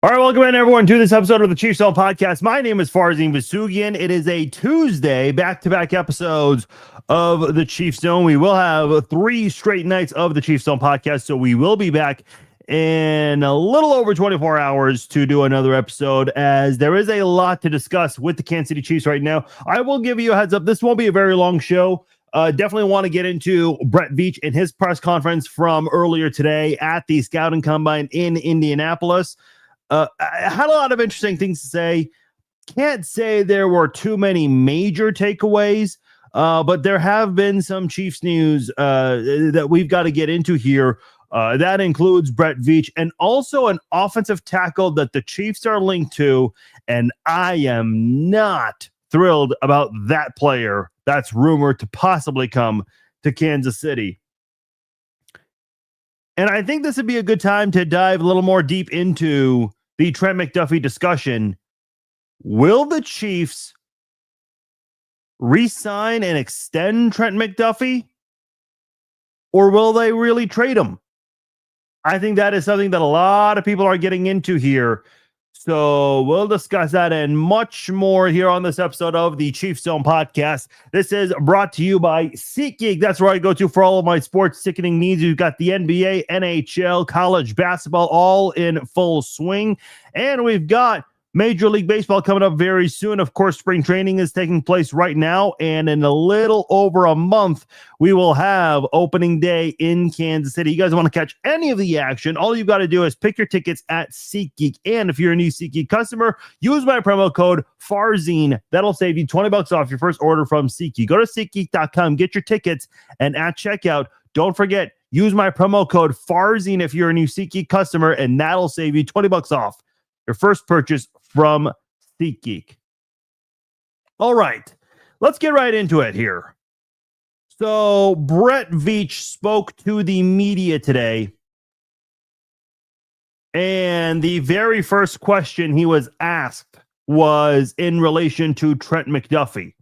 All right, welcome in everyone to this episode of the Chiefs Zone Podcast. My name is Farzin Vasugian. It is a Tuesday, back-to-back episodes of the Chiefs Zone. We will have 3 straight nights of the Chiefs Zone Podcast, so we will be back in a little over 24 hours to do another episode, as there is a lot to discuss with the Kansas City Chiefs right now. I will give you a heads up. This won't be a very long show. Definitely want to get into Brett Veach and his press conference from earlier today at the Scouting Combine in Indianapolis. I had a lot of interesting things to say. Can't say there were too many major takeaways, but there have been some Chiefs news that we've got to get into here. That includes Brett Veach and also an offensive tackle that the Chiefs are linked to, and I am not thrilled about that player that's rumored to possibly come to Kansas City. And I think this would be a good time to dive a little more deep into the Trent McDuffie discussion. Will the Chiefs re-sign and extend Trent McDuffie, or will they really trade him? I think that is something that a lot of people are getting into here. So we'll discuss that and much more here on this episode of the Chiefs Zone Podcast. This is brought to you by SeatGeek. That's where I go to for all of my sports ticketing needs. You've got the NBA, NHL, college basketball, all in full swing. And we've got Major League Baseball coming up very soon. Of course, spring training is taking place right now. And in a little over a month, we will have opening day in Kansas City. You guys want to catch any of the action, all you've got to do is pick your tickets at SeatGeek. And if you're a new SeatGeek customer, use my promo code FARZIN. That'll save you $20 off your first order from SeatGeek. Go to SeatGeek.com, get your tickets, and at checkout, don't forget, use my promo code FARZIN if you're a new SeatGeek customer, and that'll save you $20 off your first purchase from SeatGeek. All right, let's get right into it here. So Brett Veach spoke to the media today, and the very first question he was asked was in relation to Trent McDuffie.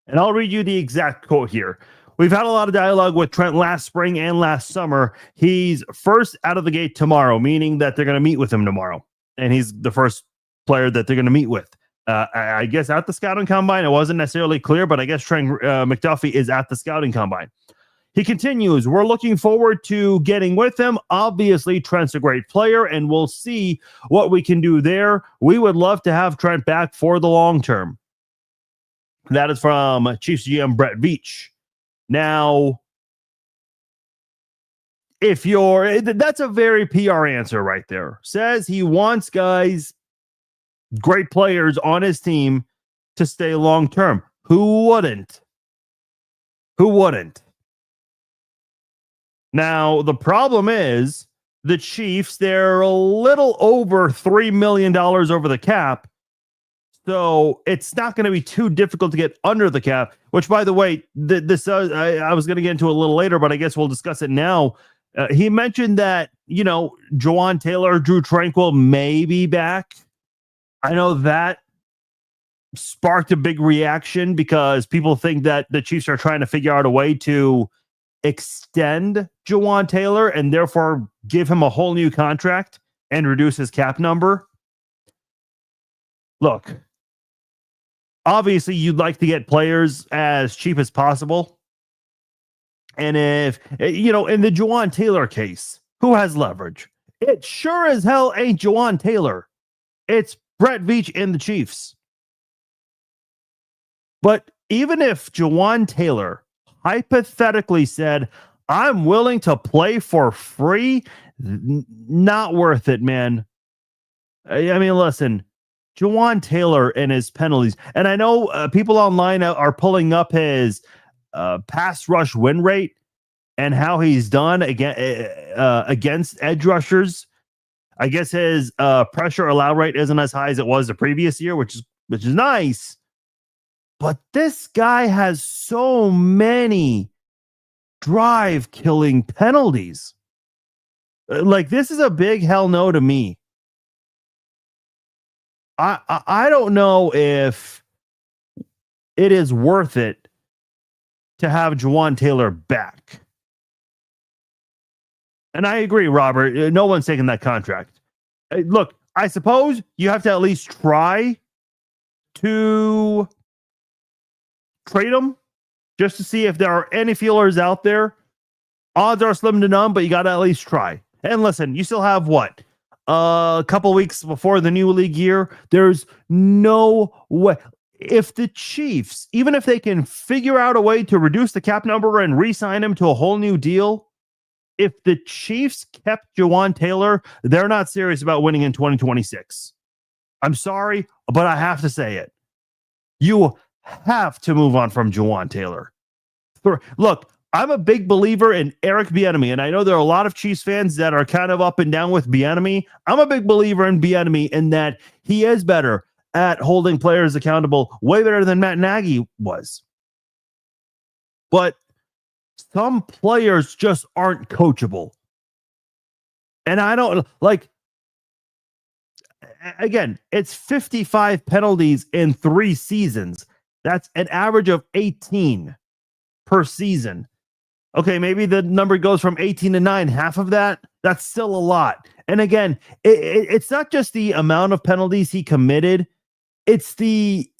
And I'll read you the exact quote here. We've had a lot of dialogue with Trent last spring and last summer. He's first out of the gate tomorrow, meaning that they're going to meet with him tomorrow. And he's the first player that they're going to meet with. I guess at the Scouting Combine, it wasn't necessarily clear, but I guess Trent McDuffie is at the Scouting Combine. He continues, we're looking forward to getting with him. Obviously, Trent's a great player, and we'll see what we can do there. We would love to have Trent back for the long term. That is from Chiefs GM Brett Veach. Now, that's a very PR answer right there. Says he wants guys, great players on his team to stay long term. Who wouldn't? Who wouldn't? Now, the problem is the Chiefs, they're a little over $3 million over the cap. So it's not going to be too difficult to get under the cap, which, by the way, I was going to get into a little later, but I guess we'll discuss it now. He mentioned that, Jawan Taylor, Drew Tranquill may be back. I know that sparked a big reaction because people think that the Chiefs are trying to figure out a way to extend Jawan Taylor and therefore give him a whole new contract and reduce his cap number. Look, obviously you'd like to get players as cheap as possible. And if, in the Jawan Taylor case, who has leverage? It sure as hell ain't Jawan Taylor. It's Brett Veach and the Chiefs. But even if Jawan Taylor hypothetically said, I'm willing to play for free, not worth it, man. I mean, listen, Jawan Taylor and his penalties, and I know people online are pulling up his pass rush win rate and how he's done against edge rushers. I guess his pressure allow rate isn't as high as it was the previous year, which is nice. But this guy has so many drive killing penalties. Like, this is a big hell no to me. I don't know if it is worth it to have Jawan Taylor back. And I agree, Robert. No one's taking that contract. Look, I suppose you have to at least try to trade him just to see if there are any feelers out there. Odds are slim to none, but you got to at least try. And listen, you still have what? A couple weeks before the new league year. There's no way. If the Chiefs, even if they can figure out a way to reduce the cap number and re-sign him to a whole new deal, if the Chiefs kept Jawaan Taylor, they're not serious about winning in 2026. I'm sorry, but I have to say it. You have to move on from Jawaan Taylor. Look, I'm a big believer in Eric Bieniemy, and I know there are a lot of Chiefs fans that are kind of up and down with Bieniemy. I'm a big believer in Bieniemy in that he is better at holding players accountable, way better than Matt Nagy was. But some players just aren't coachable. And I don't like, again, it's 55 penalties in 3 seasons. That's an average of 18 per season. Okay, maybe the number goes from 18 to 9, half of that. That's still a lot. And again, it's not just the amount of penalties he committed. It's the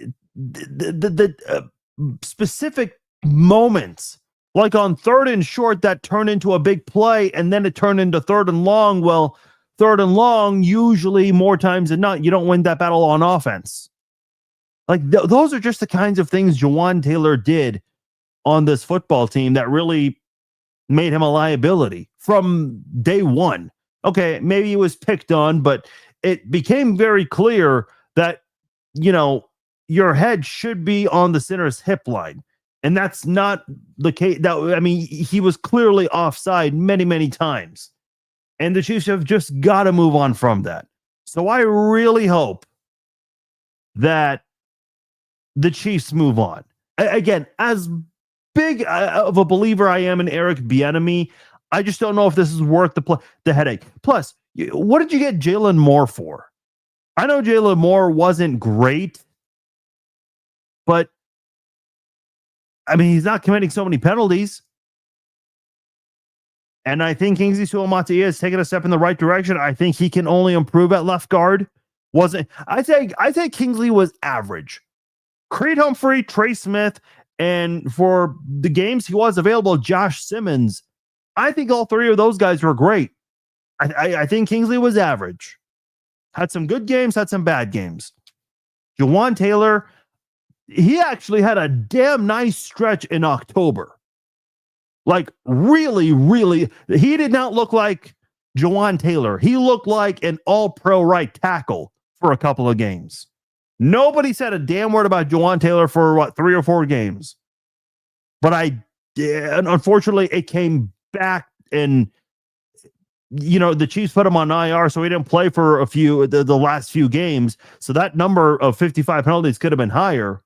specific moments, like on 3rd and short that turned into a big play, and then it turned into 3rd and long. Well, 3rd and long, usually more times than not, you don't win that battle on offense. Like those are just the kinds of things Jawaan Taylor did on this football team that really made him a liability from day one. Okay, maybe he was picked on, but it became very clear that, you know, your head should be on the center's hip line. And that's not the case. I mean, he was clearly offside many, many times. And the Chiefs have just got to move on from that. So I really hope that the Chiefs move on. Again, as big of a believer I am in Eric Bieniemy, I just don't know if this is worth the headache. Plus, what did you get Jalen Moore for? I know Jalen Moore wasn't great, but I mean, he's not committing so many penalties. And I think Kingsley Suamataia is taking a step in the right direction. I think he can only improve at left guard. I think Kingsley was average. Creed Humphrey, Trey Smith, and for the games he was available, Josh Simmons. I think all 3 of those guys were great. I think Kingsley was average. Had some good games, had some bad games. Jawaan Taylor, he actually had a damn nice stretch in October. Like, really, really, he did not look like Jawaan Taylor. He looked like an all-pro right tackle for a couple of games. Nobody said a damn word about Jawaan Taylor for, 3 or 4 games. But unfortunately, it came back and, you know, the Chiefs put him on IR, so he didn't play for the last few games. So that number of 55 penalties could have been higher.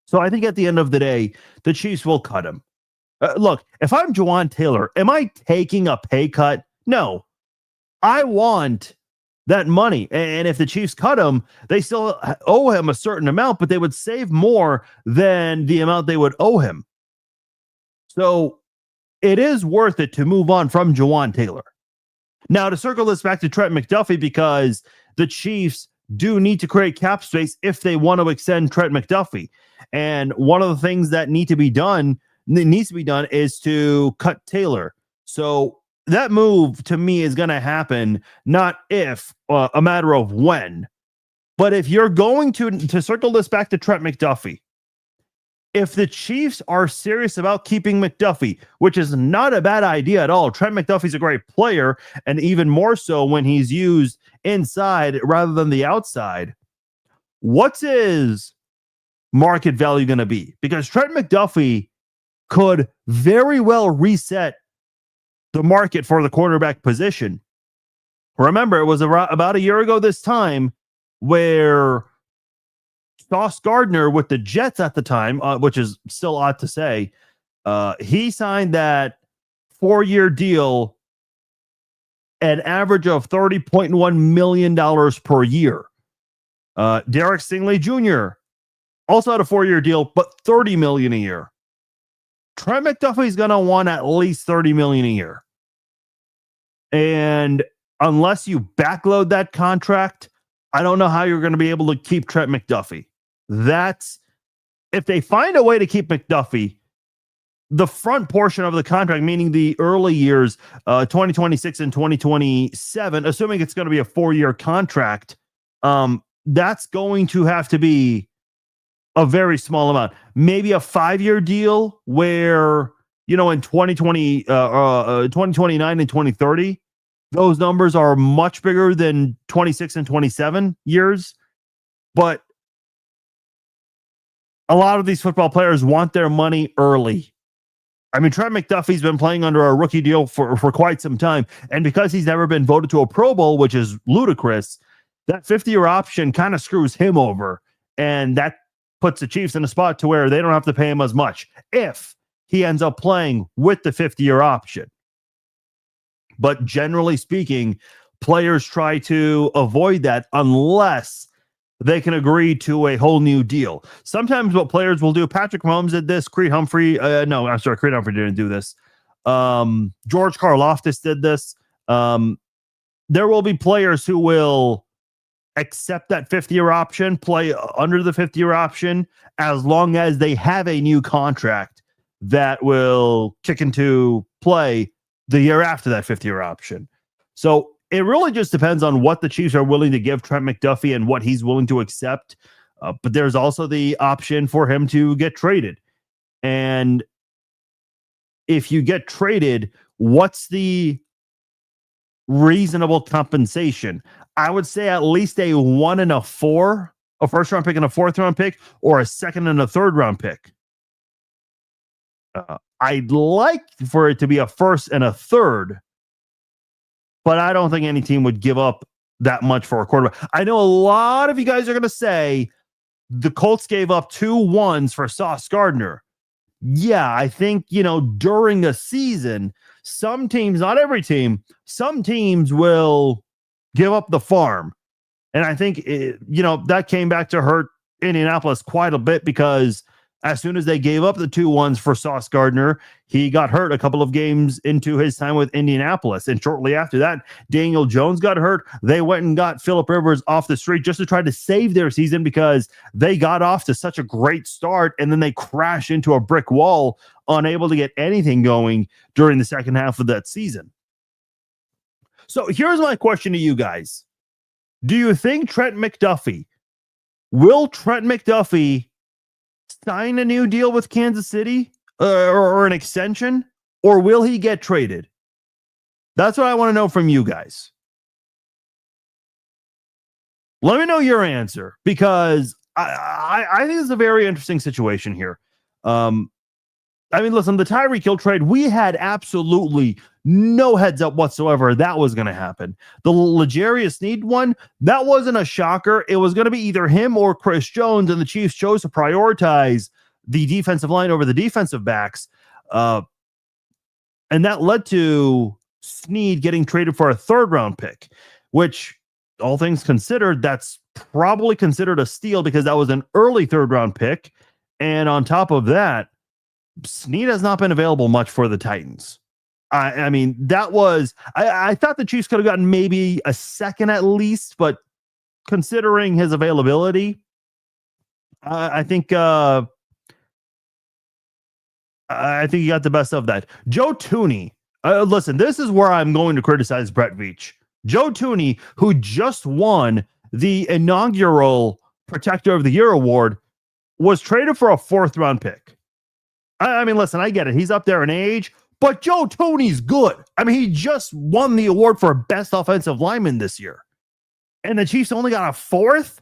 So I think at the end of the day, the Chiefs will cut him. Look, if I'm Jawaan Taylor, am I taking a pay cut? No. I want that money. And if the Chiefs cut him, they still owe him a certain amount, but they would save more than the amount they would owe him. So it is worth it to move on from Jawaan Taylor. Now, to circle this back to Trent McDuffie, because the Chiefs do need to create cap space if they want to extend Trent McDuffie. And one of the things that needs to be done is to cut Taylor. So that move to me is going to happen, not if, a matter of when. But if you're going to circle this back to Trent McDuffie, if the Chiefs are serious about keeping McDuffie, which is not a bad idea at all, Trent McDuffie's a great player, and even more so when he's used inside rather than the outside. What's his market value going to be? Because Trent McDuffie could very well reset the market for the quarterback position. Remember, it was about a year ago this time where Sauce Gardner with the Jets at the time, which is still odd to say, he signed that 4-year deal, an average of $30.1 million per year. Derek Stingley Jr. also had a 4-year deal, but $30 million a year. Trent McDuffie's going to want at least $30 million a year. And unless you backload that contract, I don't know how you're going to be able to keep Trent McDuffie. That's if they find a way to keep McDuffie, the front portion of the contract, meaning the early years, 2026 and 2027, assuming it's going to be a 4-year contract, that's going to have to be a very small amount. Maybe a 5-year deal where, in 2029 and 2030, those numbers are much bigger than 26 and 27 years. But a lot of these football players want their money early. I mean, Trent McDuffie's been playing under a rookie deal for quite some time. And because he's never been voted to a Pro Bowl, which is ludicrous, that 50-year option kind of screws him over. And that puts the Chiefs in a spot to where they don't have to pay him as much if he ends up playing with the 50-year option. But generally speaking, players try to avoid that unless they can agree to a whole new deal. Sometimes what players will do, Patrick Mahomes did this, Creed Humphrey didn't do this. George Karlaftis did this. There will be players who will accept that 50-year option, play under the 50-year option, as long as they have a new contract that will kick into play the year after that 50-year option. So it really just depends on what the Chiefs are willing to give Trent McDuffie and what he's willing to accept. But there's also the option for him to get traded. And if you get traded, what's the reasonable compensation? I would say at least a 1 and a 4, a first-round pick and a fourth-round pick, or a second and a third-round pick. I'd like for it to be a first and a third, but I don't think any team would give up that much for a quarterback. I know a lot of you guys are going to say the Colts gave up 2 1s for Sauce Gardner. Yeah, I think, during a season, some teams, not every team, some teams will give up the farm. And I think, that came back to hurt Indianapolis quite a bit because as soon as they gave up the 2 1s for Sauce Gardner, he got hurt a couple of games into his time with Indianapolis. And shortly after that, Daniel Jones got hurt. They went and got Phillip Rivers off the street just to try to save their season because they got off to such a great start and then they crashed into a brick wall, unable to get anything going during the second half of that season. So here's my question to you guys. Do you think will Trent McDuffie sign a new deal with Kansas City or an extension, or will he get traded? That's what I want to know from you guys. Let me know your answer because I think it's a very interesting situation here. Listen, the Tyreek Hill trade, we had absolutely no heads up whatsoever that was going to happen. The L'Jarius Sneed one, that wasn't a shocker. It was going to be either him or Chris Jones, and the Chiefs chose to prioritize the defensive line over the defensive backs. And that led to Sneed getting traded for a 3rd-round pick, which, all things considered, that's probably considered a steal because that was an early 3rd-round pick. And on top of that, Sneed has not been available much for the Titans. That was, I thought the Chiefs could have gotten maybe a second at least, but considering his availability, I think he got the best of that. Joe Thuney, listen, this is where I'm going to criticize Brett Veach. Joe Thuney, who just won the inaugural Protector of the Year award, was traded for a 4th-round pick. Listen, I get it. He's up there in age, but Joe Thuney's good. He just won the award for best offensive lineman this year. And the Chiefs only got a 4th?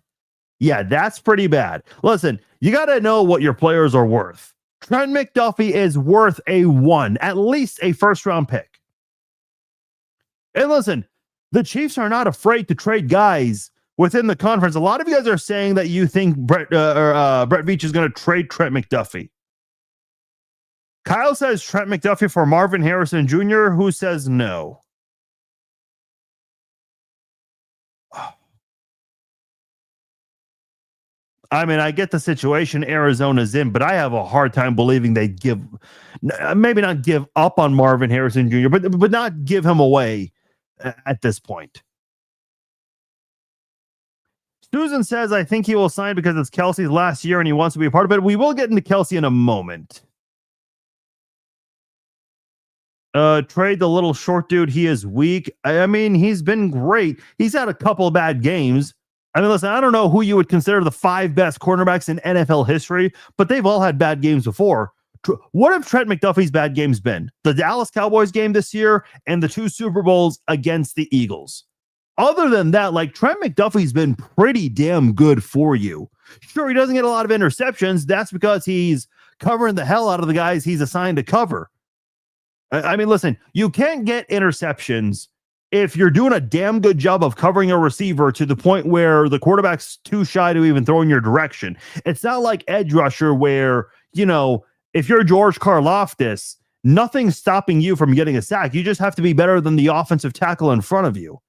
Yeah, that's pretty bad. Listen, you got to know what your players are worth. Trent McDuffie is worth a 1, at least a 1st-round pick. And listen, the Chiefs are not afraid to trade guys within the conference. A lot of you guys are saying that you think Brett Veach is going to trade Trent McDuffie. Kyle says Trent McDuffie for Marvin Harrison Jr., who says no. I get the situation Arizona's in, but I have a hard time believing they'd maybe not give up on Marvin Harrison Jr., but not give him away. at this point. Susan says, I think he will sign because it's Kelsey's last year and he wants to be a part of it. We will get into Kelsey in a moment. Trade the little short dude. He is weak. I mean, he's been great. He's had a couple of bad games. I mean, listen, I don't know who you would consider the 5 best cornerbacks in NFL history, but they've all had bad games before. What have Trent McDuffie's bad games been? The Dallas Cowboys game this year and the 2 Super Bowls against the Eagles. Other than that, like, Trent McDuffie's been pretty damn good for you. Sure, he doesn't get a lot of interceptions. That's because he's covering the hell out of the guys he's assigned to cover. I mean, listen, you can't get interceptions if you're doing a damn good job of covering a receiver to the point where the quarterback's too shy to even throw in your direction. It's not like edge rusher where, you know, if you're George Karlaftis, nothing's stopping you from getting a sack. You just have to be better than the offensive tackle in front of you.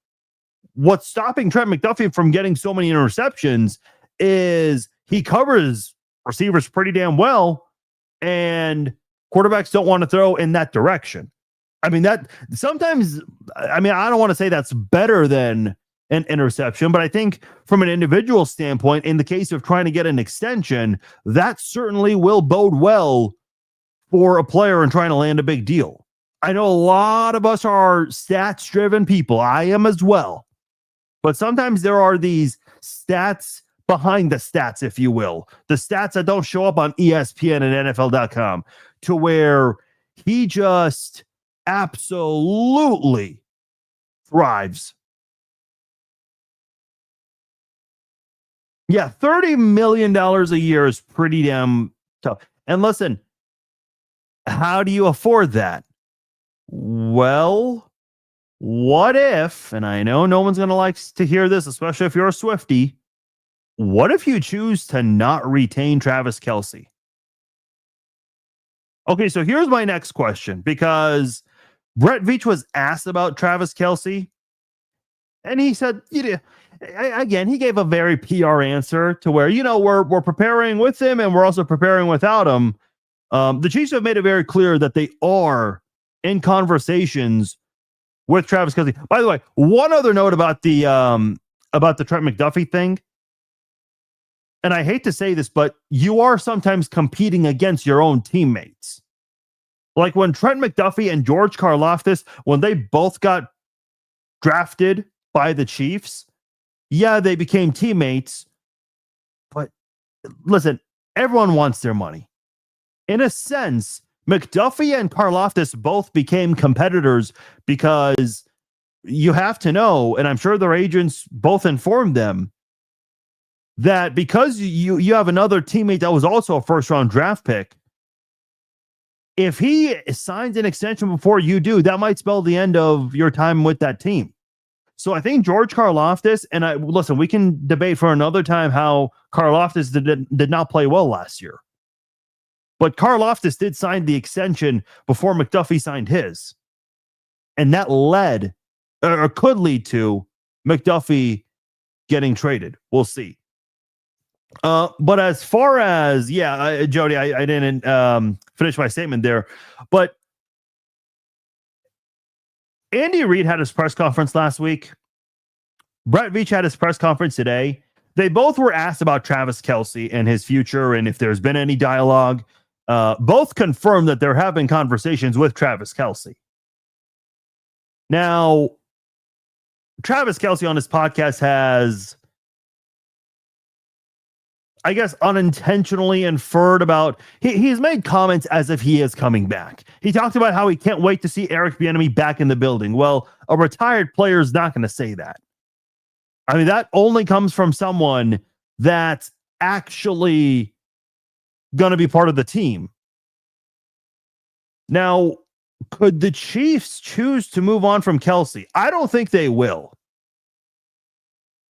What's stopping Trent McDuffie from getting so many interceptions is he covers receivers pretty damn well, and quarterbacks don't want to throw in that direction. I mean, that sometimes, I mean, I don't want to say that's better than an interception, but I think from an individual standpoint, in the case of trying to get an extension, that certainly will bode well for a player and trying to land a big deal. I know a lot of us are stats driven people. I am as well. But sometimes there are these stats behind the stats, if you will, the stats that don't show up on ESPN and NFL.com, to where he just absolutely thrives. Yeah, $30 million a year is pretty damn tough. And listen, how do you afford that? Well, what if, and I know no one's going to like to hear this, especially if you're a Swiftie, what if you choose to not retain Travis Kelce? Okay, so here's my next question, because Brett Veach was asked about Travis Kelce, and he said, again, he gave a very PR answer to where, you know, we're preparing with him and we're also preparing without him. The Chiefs have made it very clear that they are in conversations with Travis Kelce. By the way, one other note about the Trent McDuffie thing, and I hate to say this, but you are sometimes competing against your own teammates. Like when Trent McDuffie and George Karlaftis, when they both got drafted by the Chiefs, yeah, they became teammates. But listen, everyone wants their money. In a sense, McDuffie and Karlaftis both became competitors because you have to know, and I'm sure their agents both informed them, that because you have another teammate that was also a first-round draft pick, if he signs an extension before you do, that might spell the end of your time with that team. So I think George Karlaftis, and listen, we can debate for another time how Karlaftis did not play well last year. But Karlaftis did sign the extension before McDuffie signed his. And that led, or could lead to, McDuffie getting traded. We'll see. But as far as, Jody, I didn't finish my statement there. But Andy Reid had his press conference last week. Brett Veach had his press conference today. They both were asked about Travis Kelce and his future and if there's been any dialogue. Both confirmed that they're having conversations with Travis Kelce. Now, Travis Kelce on his podcast has, I guess, unintentionally inferred about, he's made comments as if he is coming back. He talked about how he can't wait to see Eric Bieniemy back in the building. Well, a retired player is not going to say that. I mean, that only comes from someone that's actually going to be part of the team. Now, could the Chiefs choose to move on from Kelce? I don't think they will.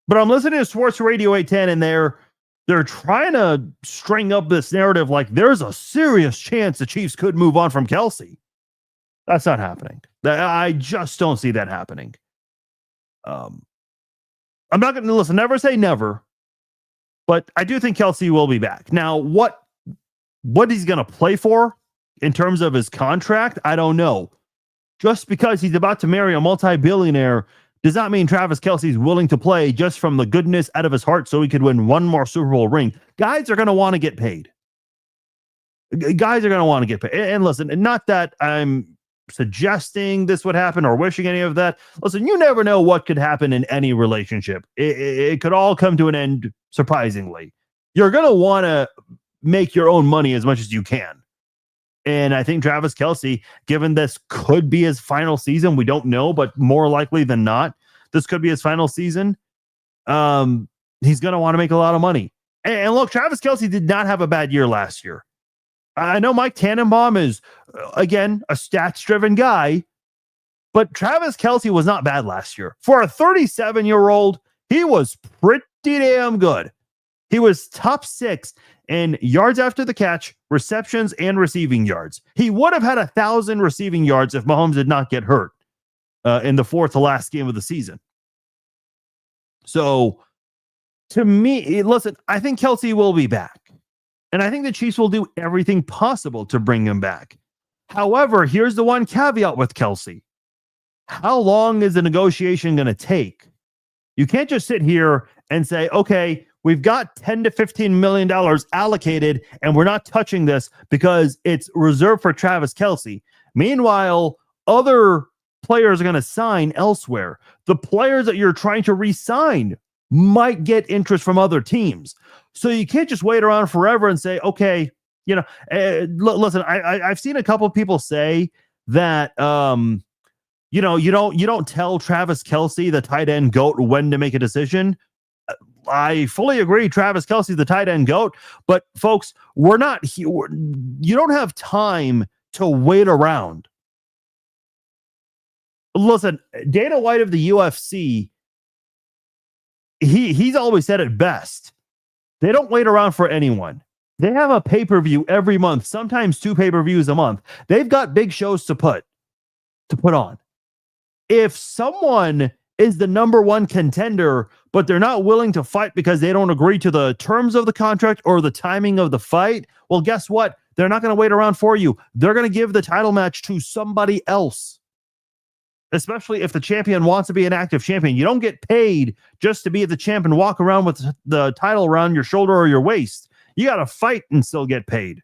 But I'm listening to Sports Radio 810, and they're trying to string up this narrative like there's a serious chance the Chiefs could move on from Kelce. That's not happening. I just don't see that happening. I'm not going to listen. Never say never, but I do think Kelce will be back. Now, what he's going to play for in terms of his contract, I don't know. just because he's about to marry a multi-billionaire does not mean Travis Kelce's willing to play just from the goodness out of his heart so he could win one more Super Bowl ring. Guys are going to want to get paid. Guys are going to want to get paid. And listen, not that I'm suggesting this would happen or wishing any of that. Listen, you never know what could happen in any relationship. It could all come to an end surprisingly. You're going to want to make your own money as much as you can. And I think Travis Kelce, given this could be his final season, we don't know, but more likely than not, this could be his final season. He's going to want to make a lot of money. And look, Travis Kelce did not have a bad year last year. I know Mike Tannenbaum is, again, a stats-driven guy, but Travis Kelce was not bad last year. For a 37-year-old, he was pretty damn good. He was top 6 in yards after the catch, receptions, and receiving yards. He would have had 1,000 receiving yards if Mahomes did not get hurt in the fourth to last game of the season. So, to me, listen, I think Kelce will be back. And I think the Chiefs will do everything possible to bring him back. However, here's the one caveat with Kelce. How long is the negotiation going to take? You can't just sit here and say, okay, we've got $10 to $15 million allocated and we're not touching this because it's reserved for Travis Kelce. Meanwhile, other players are going to sign elsewhere. The players that you're trying to re-sign might get interest from other teams. So you can't just wait around forever and say, okay, you know, listen, I've seen a couple of people say that, you know, you don't tell Travis Kelce, the tight end GOAT, when to make a decision. I fully agree. Travis Kelce, the tight end GOAT, but folks, we're not here. You don't have time to wait around. Listen, Dana White of the UFC, he's always said it best. They don't wait around for anyone. They have a pay-per-view every month, sometimes 2 pay-per-views a month. They've got big shows to put on. If someone is the number one contender, but they're not willing to fight because they don't agree to the terms of the contract or the timing of the fight, well, guess what? They're not going to wait around for you. They're going to give the title match to somebody else. Especially if the champion wants to be an active champion. You don't get paid just to be the champ and walk around with the title around your shoulder or your waist. You got to fight and still get paid.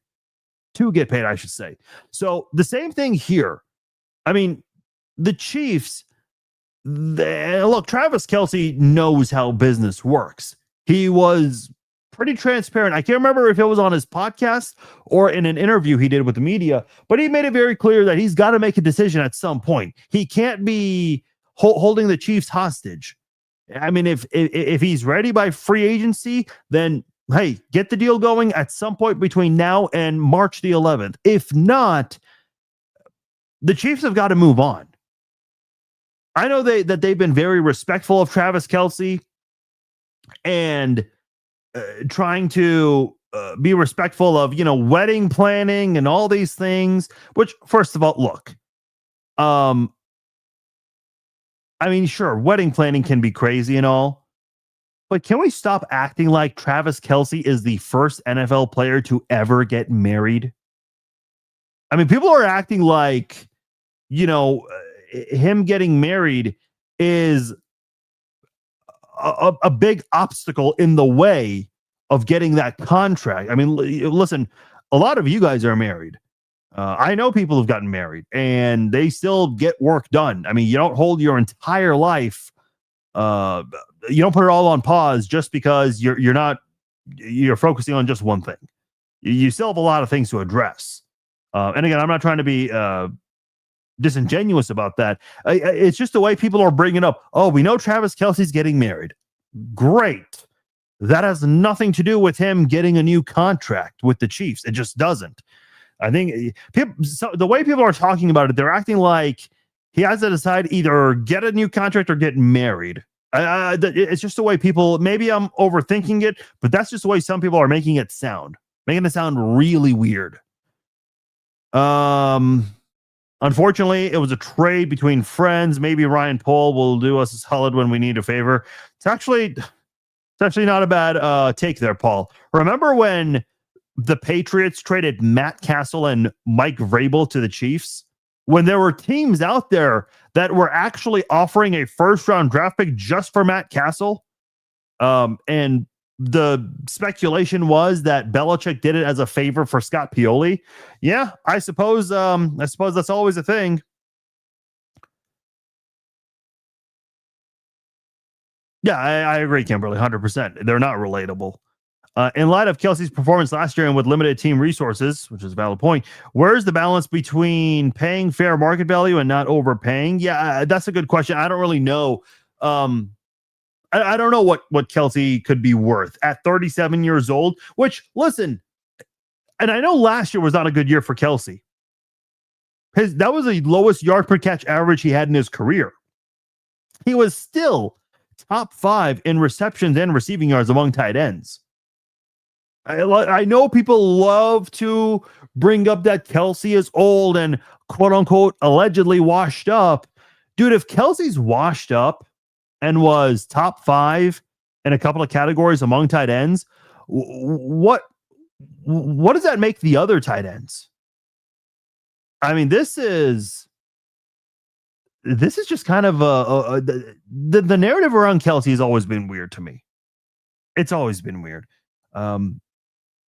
To get paid, I should say. So the same thing here. I mean, the Chiefs, look, Travis Kelce knows how business works. He was pretty transparent. I can't remember if it was on his podcast or in an interview he did with the media, but he made it very clear that he's got to make a decision at some point. He can't be holding the Chiefs hostage. I mean, if he's ready by free agency, then hey, get the deal going at some point between now and March the 11th. If not, the Chiefs have got to move on. I know that they've been very respectful of Travis Kelce and trying to be respectful of, you know, wedding planning and all these things, which, first of all, look, I mean, sure, wedding planning can be crazy and all, but can we stop acting like Travis Kelce is the first NFL player to ever get married? I mean, people are acting like, you know, him getting married is a big obstacle in the way of getting that contract. I mean, listen, a lot of you guys are married. I know people who've gotten married and they still get work done. I mean, you don't hold your entire life. You don't put it all on pause just because you're focusing on just one thing. You still have a lot of things to address. And again, I'm not trying to be disingenuous about that. It's just the way people are bringing up, oh, we know Travis Kelce's getting married. Great. That has nothing to do with him getting a new contract with the Chiefs. It just doesn't. I think the way people are talking about it, they're acting like he has to decide either get a new contract or get married. It's just the way people, maybe I'm overthinking it, but that's just the way some people are making it sound really weird. Unfortunately, it was a trade between friends. Maybe Ryan Pohl will do us a solid when we need a favor. It's actually not a bad take there, Paul. Remember when the Patriots traded Matt Castle and Mike Vrabel to the Chiefs? when there were teams out there that were actually offering a first-round draft pick just for Matt Castle. And the speculation was that Belichick did it as a favor for Scott Pioli. Yeah, I suppose that's always a thing. Yeah, I agree, Kimberly, 100%. They're not relatable. In light of Kelsey's performance last year and with limited team resources, which is a valid point, where's the balance between paying fair market value and not overpaying? Yeah, that's a good question. I don't really know. I don't know what Kelsey could be worth at 37 years old, which, listen, and I know last year was not a good year for Kelsey. That was the lowest yard per catch average he had in his career. He was still top 5 in receptions and receiving yards among tight ends. I know people love to bring up that Kelsey is old and quote unquote allegedly washed up. Dude, if Kelsey's washed up and was top 5 in a couple of categories among tight ends, what does that make the other tight ends? I mean, this is just kind of the narrative around Kelsey has always been weird to me. It's always been weird.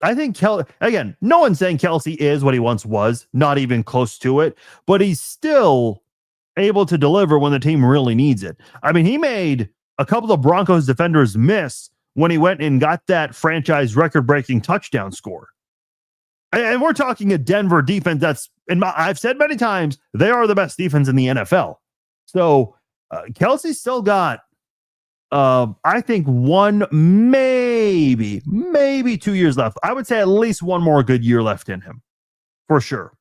I think again, no one's saying Kelsey is what he once was, not even close to it, but he's still able to deliver when the team really needs it. I mean, he made a couple of Broncos defenders miss when he went and got that franchise record-breaking touchdown score. And we're talking a Denver defense that's, I've said many times, they are the best defense in the NFL. So Kelsey's still got, I think, one, maybe 2 years left. I would say at least one more good year left in him, for sure.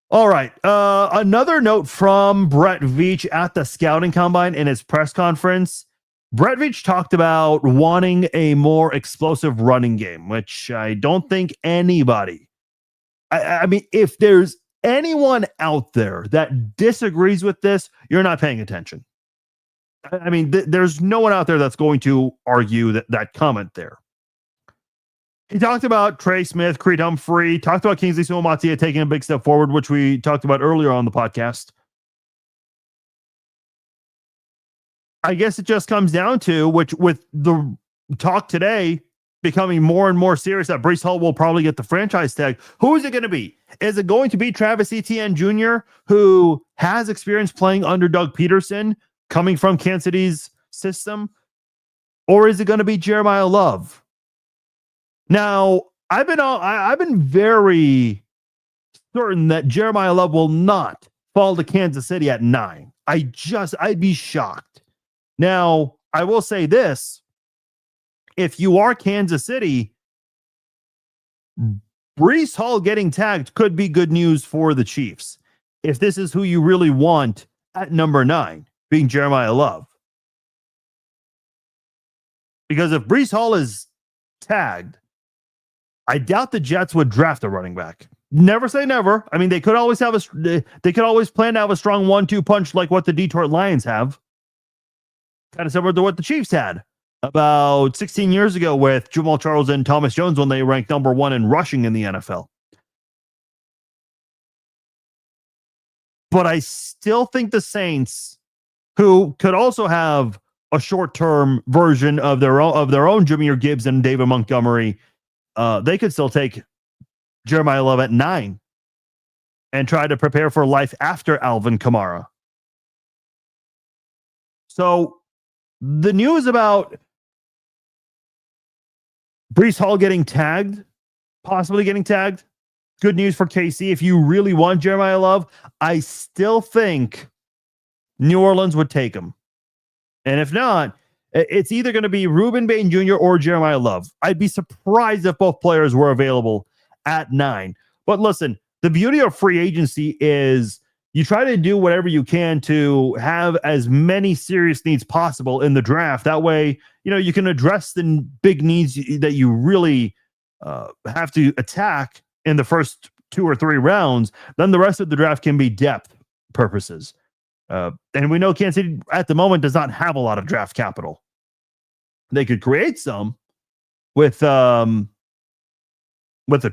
All right. Another note from Brett Veach at the scouting combine in his press conference. Brett Veach talked about wanting a more explosive running game, which I don't think anybody, I mean, if there's anyone out there that disagrees with this, you're not paying attention. I mean, there's no one out there that's going to argue that comment there. He talked about Trey Smith, Creed Humphrey, talked about Kingsley Suamataia taking a big step forward, which we talked about earlier on the podcast. I guess it just comes down to, which with the talk today becoming more and more serious, that Breece Hall will probably get the franchise tag. Who is it going to be? Is it going to be Travis Etienne Jr., who has experience playing under Doug Peterson, coming from Kansas City's system? Or is it going to be Jeremiah Love? Now, I've been very certain that Jeremiah Love will not fall to Kansas City at 9. I'd be shocked. Now, I will say this. If you are Kansas City, Breece Hall getting tagged could be good news for the Chiefs. If this is who you really want at number 9, being Jeremiah Love. Because if Breece Hall is tagged, I doubt the Jets would draft a running back. Never say never. I mean, they could always plan to have a strong 1-2 punch like what the Detroit Lions have. Kind of similar to what the Chiefs had about 16 years ago with Jamal Charles and Thomas Jones when they ranked number 1 in rushing in the NFL. But I still think the Saints, who could also have a short-term version of their own Jahmyr Gibbs and David Montgomery, they could still take Jeremiah Love at 9 and try to prepare for life after Alvin Kamara. So the news about Breece Hall getting tagged, possibly getting tagged, good news for KC. If you really want Jeremiah Love, I still think New Orleans would take him. And if not, it's either going to be Reuben Bain Jr. or Jeremiah Love. I'd be surprised if both players were available at 9. But listen, the beauty of free agency is you try to do whatever you can to have as many serious needs possible in the draft. That way, you can address the big needs that you really have to attack in the first 2 or 3 rounds. Then the rest of the draft can be depth purposes. And we know Kansas City at the moment does not have a lot of draft capital. They could create some with a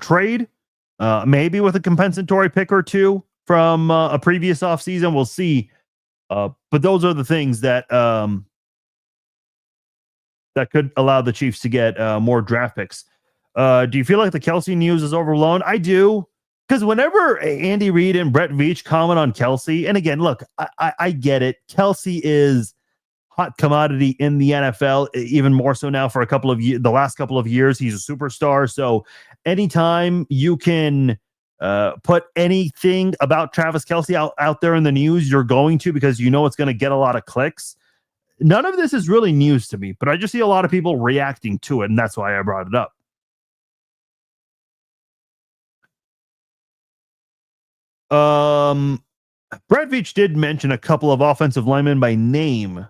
trade, maybe with a compensatory pick or two from a previous offseason. We'll see. But those are the things that that could allow the Chiefs to get more draft picks. Do you feel like the Kelsey news is overblown? I do. Because whenever Andy Reid and Brett Veach comment on Kelsey, and again, look, I get it. Kelsey is hot commodity in the NFL, even more so now for a couple of years. The last couple of years, he's a superstar. So anytime you can put anything about Travis Kelsey out there in the news, you're going to, because you know it's going to get a lot of clicks. None of this is really news to me, but I just see a lot of people reacting to it, and that's why I brought it up. Brett Veach did mention a couple of offensive linemen by name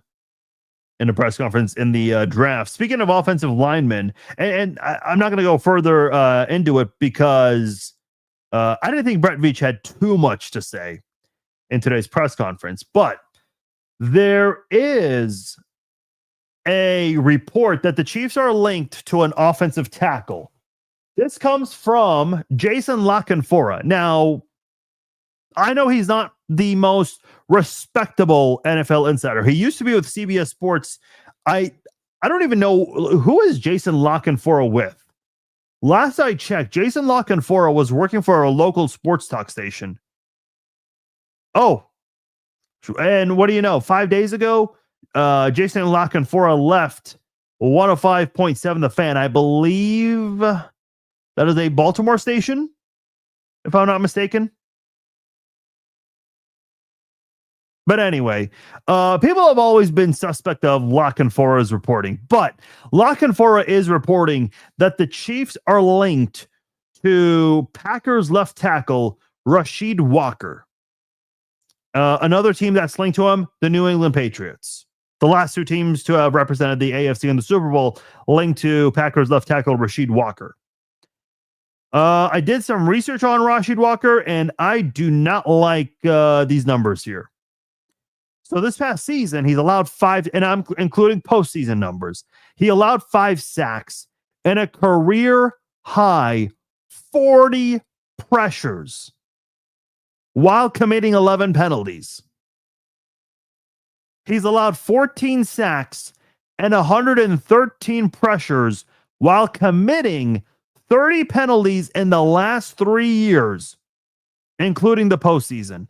in a press conference in the draft. Speaking of offensive linemen, and I'm not going to go further into it because I didn't think Brett Veach had too much to say in today's press conference, but there is a report that the Chiefs are linked to an offensive tackle. This comes from Jason Lockenfora. Now, I know he's not the most respectable NFL insider. He used to be with CBS Sports. I don't even know who is Jason Lockenfora with. Last I checked, Jason Lockenfora was working for a local sports talk station. Oh, and what do you know? 5 days ago, Jason Lockenfora left 105.7 The Fan. I believe that is a Baltimore station, if I'm not mistaken. But anyway, people have always been suspect of Lockenfora's reporting, but Lockenfora is reporting that the Chiefs are linked to Packers left tackle Rasheed Walker. Another team that's linked to him, the New England Patriots. The last two teams to have represented the AFC in the Super Bowl linked to Packers left tackle Rasheed Walker. I did some research on Rasheed Walker, and I do not like these numbers here. So this past season, he's allowed 5, and I'm including postseason numbers. He allowed 5 sacks and a career high 40 pressures while committing 11 penalties. He's allowed 14 sacks and 113 pressures while committing 30 penalties in the last 3 years, including the postseason,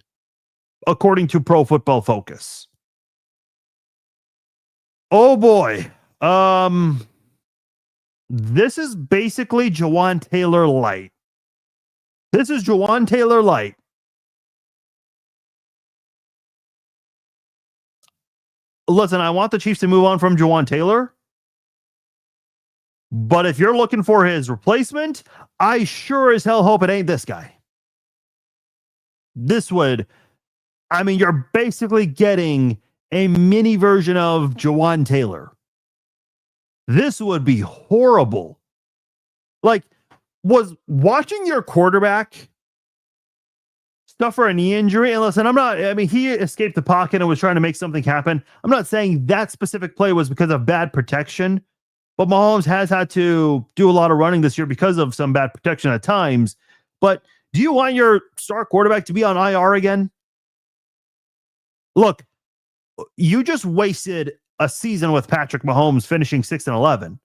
according to Pro Football Focus. Oh boy. This is basically Jawan Taylor light. This is Jawan Taylor light. Listen, I want the Chiefs to move on from Jawan Taylor, but if you're looking for his replacement, I sure as hell hope it ain't this guy. This would, I mean, you're basically getting a mini version of Jawan Taylor. This would be horrible. Like, was watching your quarterback suffer a knee injury? And listen, he escaped the pocket and was trying to make something happen. I'm not saying that specific play was because of bad protection, but Mahomes has had to do a lot of running this year because of some bad protection at times. But do you want your star quarterback to be on IR again? Look, you just wasted a season with Patrick Mahomes finishing 6-11.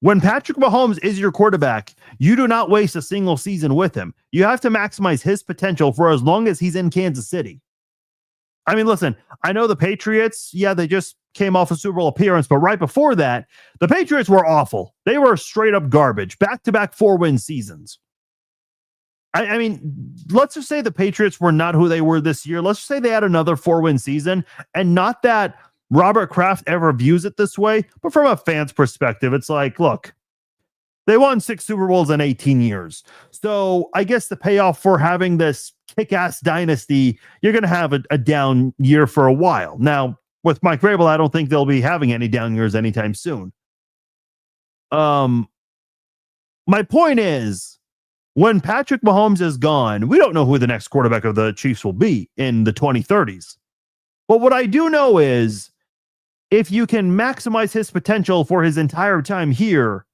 When Patrick Mahomes is your quarterback, you do not waste a single season with him. You have to maximize his potential for as long as he's in Kansas City. I mean, listen, I know the Patriots, they just came off a Super Bowl appearance, but right before that, the Patriots were awful. They were straight up garbage, back-to-back 4-win seasons. I mean, let's just say the Patriots were not who they were this year. Let's just say they had another 4-win season, and not that Robert Kraft ever views it this way, but from a fan's perspective, it's like, look, they won 6 Super Bowls in 18 years. So I guess the payoff for having this kick-ass dynasty, you're going to have a down year for a while. Now, with Mike Vrabel, I don't think they'll be having any down years anytime soon. My point is, when Patrick Mahomes is gone, we don't know who the next quarterback of the Chiefs will be in the 2030s. But what I do know is, if you can maximize his potential for his entire time here,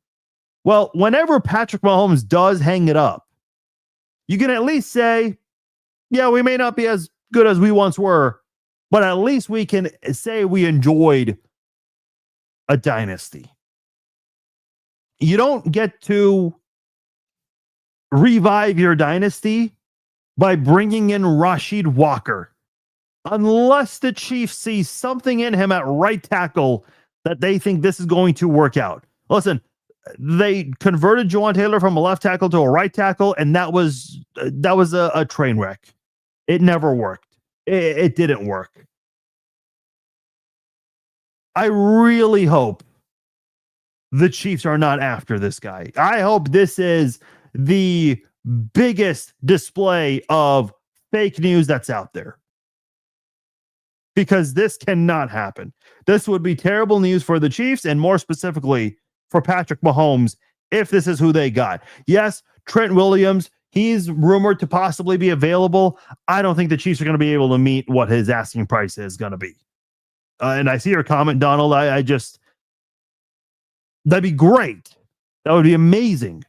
Well, whenever Patrick Mahomes does hang it up, you can at least say, yeah, we may not be as good as we once were, but at least we can say we enjoyed a dynasty. You don't get to revive your dynasty by bringing in Rasheed Walker unless the Chiefs see something in him at right tackle that they think this is going to work out. Listen, they converted Juwan Taylor from a left tackle to a right tackle, and that was a train wreck. It never worked. It didn't work. I really hope the Chiefs are not after this guy. I hope this is the biggest display of fake news that's out there, because this cannot happen. This would be terrible news for the Chiefs, and more specifically for Patrick Mahomes, if this is who they got. Yes, Trent Williams, he's rumored to possibly be available. I don't think the Chiefs are going to be able to meet what his asking price is going to be. And I see your comment, Donald. I just, that'd be great. That would be amazing.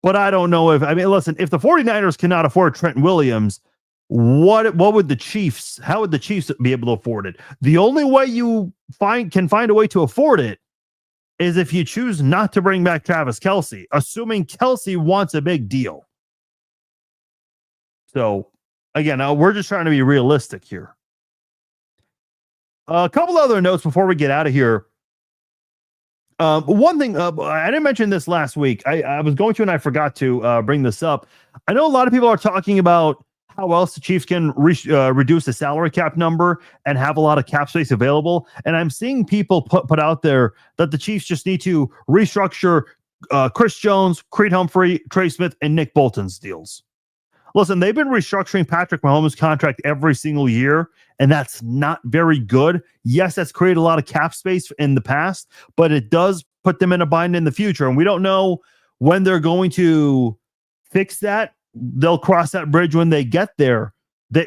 But I don't know if, listen, if the 49ers cannot afford Trent Williams, what would the Chiefs, how would the Chiefs be able to afford it? The only way you can find a way to afford it is if you choose not to bring back Travis Kelce, assuming Kelce wants a big deal. So again, we're just trying to be realistic here. A couple other notes before we get out of here. One thing, I didn't mention this last week. I was going to, and I forgot to bring this up. I know a lot of people are talking about how else the Chiefs can reduce the salary cap number and have a lot of cap space available. And I'm seeing people put out there that the Chiefs just need to restructure Chris Jones, Creed Humphrey, Trey Smith, and Nick Bolton's deals. Listen, they've been restructuring Patrick Mahomes' contract every single year, and that's not very good. Yes, that's created a lot of cap space in the past, but it does put them in a bind in the future. And we don't know when they're going to fix that. They'll cross that bridge when they get there.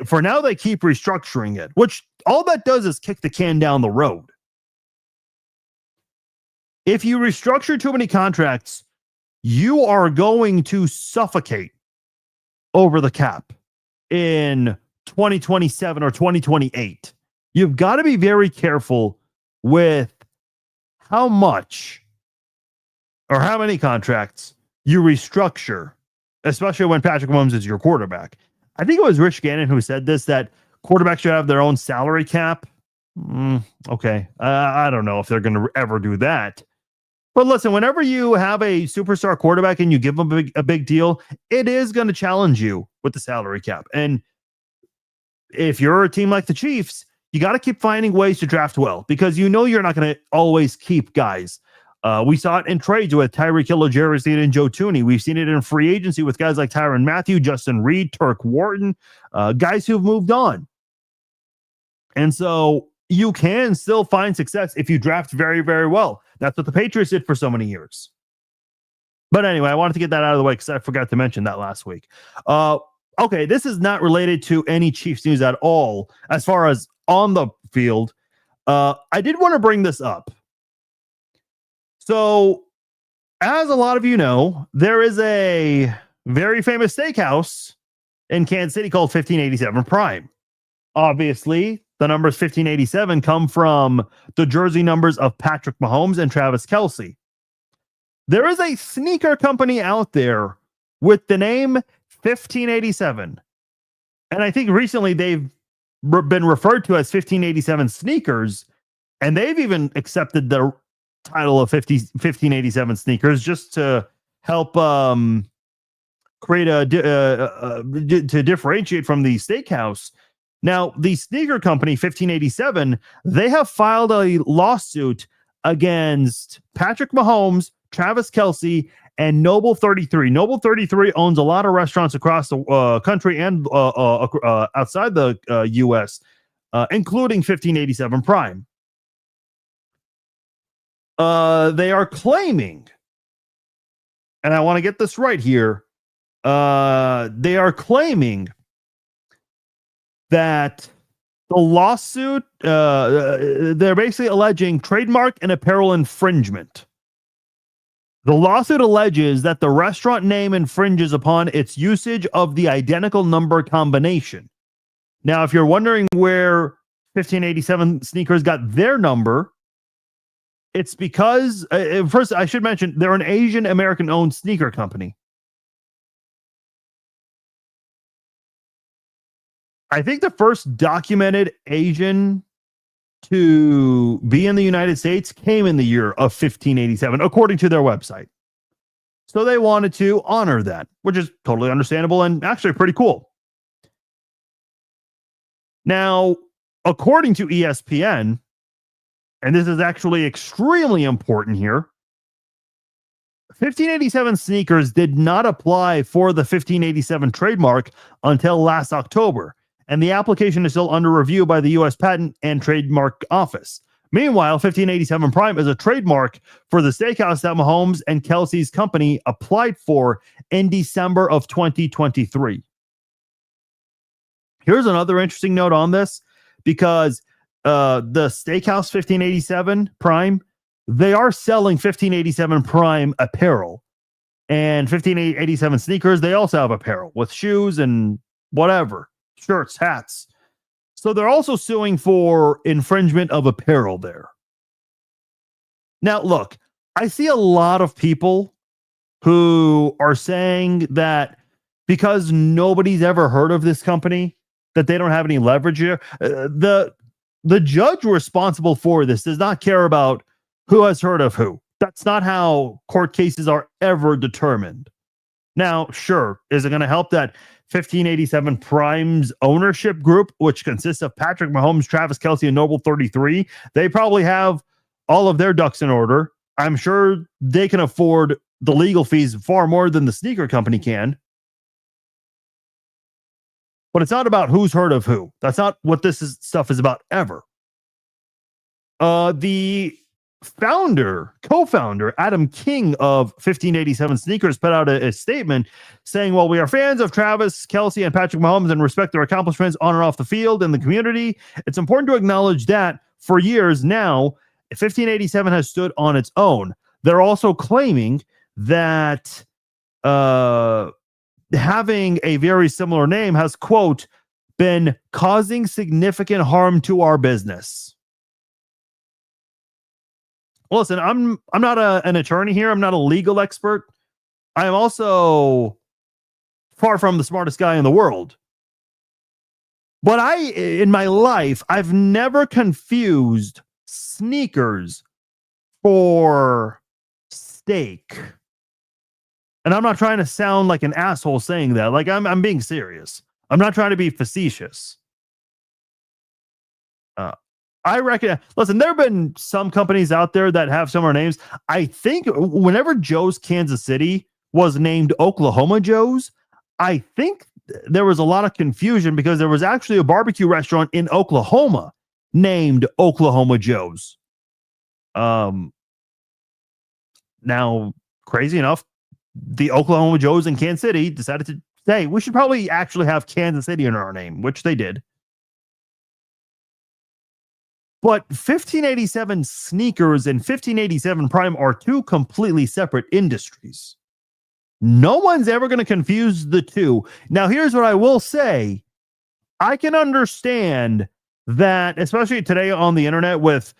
For now, they keep restructuring it, which all that does is kick the can down the road. If you restructure too many contracts, you are going to suffocate over the cap in 2027 or 2028. You've got to be very careful with how much or how many contracts you restructure, especially when Patrick Mahomes is your quarterback. I think it was Rich Gannon who said this, that quarterbacks should have their own salary cap. Okay. I don't know if they're going to ever do that. But listen, whenever you have a superstar quarterback and you give them a big deal, it is going to challenge you with the salary cap. And if you're a team like the Chiefs, you got to keep finding ways to draft well, because you know you're not going to always keep guys. We saw it in trades with Tyreek Hill, Jerry Reed, and Joe Thuney. We've seen it in free agency with guys like Tyrann Mathieu, Justin Reed, Turk Wharton, guys who've moved on. And so you can still find success if you draft very, very well. That's what the Patriots did for so many years. But anyway, I wanted to get that out of the way because I forgot to mention that last week. Okay, this is not related to any Chiefs news at all as far as on the field. I did want to bring this up. So, as a lot of you know, there is a very famous steakhouse in Kansas City called 1587 Prime. Obviously, the numbers 1587 come from the jersey numbers of Patrick Mahomes and Travis Kelce. There is a sneaker company out there with the name 1587. And I think recently they've been referred to as 1587 Sneakers. And they've even accepted the title of 1587 Sneakers just to help create to differentiate from the steakhouse. Now, the sneaker company 1587, they have filed a lawsuit against Patrick Mahomes, Travis Kelce, and Noble 33. Noble 33 owns a lot of restaurants across the country and outside the U.S., including 1587 Prime. They are claiming, and I want to get this right here, they are claiming that the lawsuit, they're basically alleging trademark and apparel infringement. The lawsuit alleges that the restaurant name infringes upon its usage of the identical number combination. Now, if you're wondering where 1587 Sneakers got their number, it's because, first, I should mention, they're an Asian American owned sneaker company. I think the first documented Asian to be in the United States came in the year of 1587, according to their website. So they wanted to honor that, which is totally understandable and actually pretty cool. Now, according to ESPN, and this is actually extremely important here, 1587 Sneakers did not apply for the 1587 trademark until last October, and the application is still under review by the U.S. Patent and Trademark Office. Meanwhile, 1587 Prime is a trademark for the steakhouse that Mahomes and Kelsey's company applied for in December of 2023. Here's another interesting note on this, because the steakhouse 1587 Prime, they are selling 1587 Prime apparel, and 1587 Sneakers, they also have apparel with shoes and whatever, shirts, hats. So they're also suing for infringement of apparel there. Now, look, I see a lot of people who are saying that because nobody's ever heard of this company, that they don't have any leverage here. The judge responsible for this does not care about who has heard of who. That's not how court cases are ever determined. Now, sure, is it going to help that 1587 Prime's ownership group, which consists of Patrick Mahomes, Travis Kelce, and Noble 33, they probably have all of their ducks in order. I'm sure they can afford the legal fees far more than the sneaker company can. But it's not about who's heard of who. That's not what stuff is about ever. The co-founder, Adam King of 1587 Sneakers, put out a statement saying, "Well, we are fans of Travis Kelce and Patrick Mahomes and respect their accomplishments on and off the field in the community. It's important to acknowledge that for years now, 1587 has stood on its own." They're also claiming that having a very similar name has, quote, been causing significant harm to our business. Listen, I'm not an attorney here. I'm not a legal expert. I am also far from the smartest guy in the world. But in my life, I've never confused sneakers for steak. And I'm not trying to sound like an asshole saying that. Like, I'm being serious. I'm not trying to be facetious. I reckon, listen, there have been some companies out there that have similar names. I think whenever Joe's Kansas City was named Oklahoma Joe's, I think there was a lot of confusion because there was actually a barbecue restaurant in Oklahoma named Oklahoma Joe's. Now, crazy enough, the Oklahoma Joe's in Kansas City decided to say, we should probably actually have Kansas City in our name, which they did. But 1587 Sneakers and 1587 Prime are two completely separate industries. No one's ever going to confuse the two. Now, here's what I will say. I can understand that, especially today on the internet with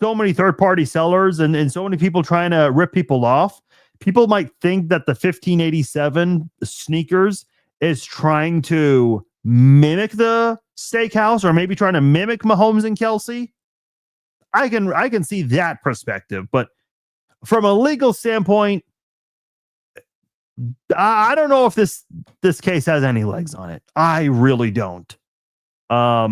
so many third-party sellers and so many people trying to rip people off, people might think that the 1587 Sneakers is trying to mimic the steakhouse or maybe trying to mimic Mahomes and Kelsey. I can see that perspective, but from a legal standpoint, I don't know if this case has any legs on it. I really don't. I